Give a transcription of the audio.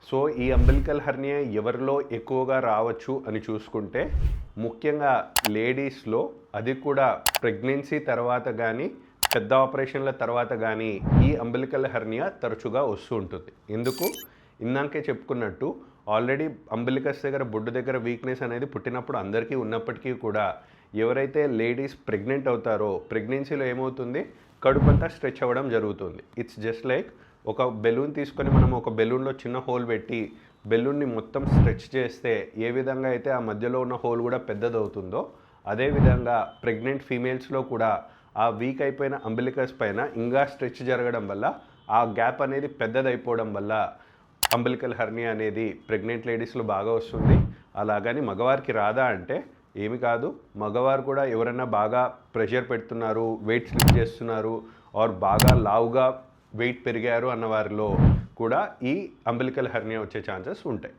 So ఈ umbilical hernia ఎవరిలో ఎక్కువగా రావచ్చు అని చూసుకుంటే ముఖ్యంగా లేడీస్లో, అది కూడా ప్రెగ్నెన్సీ తర్వాత కానీ పెద్ద ఆపరేషన్ల తర్వాత కానీ ఈ అంబిలికల్ హెర్నియా తరచుగా వస్తూ ఉంటుంది. ఎందుకు? ఇందాకే చెప్పుకున్నట్టు ఆల్రెడీ అంబిలికస్ దగ్గర, బొడ్డు దగ్గర వీక్నెస్ అనేది పుట్టినప్పుడు అందరికీ ఉన్నప్పటికీ కూడా ఎవరైతే లేడీస్ ప్రెగ్నెంట్ అవుతారో ప్రెగ్నెన్సీలో ఏమవుతుంది, కడుపంతా స్ట్రెచ్ అవ్వడం జరుగుతుంది. ఇట్స్ జస్ట్ లైక్ ఒక బెలూన్ తీసుకొని మనం ఒక బెలూన్లో చిన్న హోల్ పెట్టి బెలూన్ని మొత్తం స్ట్రెచ్ చేస్తే ఏ విధంగా అయితే ఆ మధ్యలో ఉన్న హోల్ కూడా పెద్దదవుతుందో, అదేవిధంగా ప్రెగ్నెంట్ ఫీమేల్స్లో కూడా ఆ వీక్ అయిపోయిన అంబిలికస్ పైన ఇంకా స్ట్రెచ్ జరగడం వల్ల ఆ గ్యాప్ అనేది పెద్దదైపోవడం వల్ల అంబిలికల్ హెర్నియా అనేది ప్రెగ్నెంట్ లేడీస్లో బాగా వస్తుంది. అలాగని మగవారికి రాదా అంటే ఏమి కాదు. మగవారు కూడా ఎవరైనా బాగా ప్రెషర్ పెడుతున్నారు, వెయిట్ స్లిప్ చేస్తున్నారు, ఆర్ బాగా లావుగా వెయిట్ పెరిగారు అన్న వారిలో కూడా ఈ అంబిలికల్ హెర్నియా వచ్చే ఛాన్సెస్ ఉంటాయి.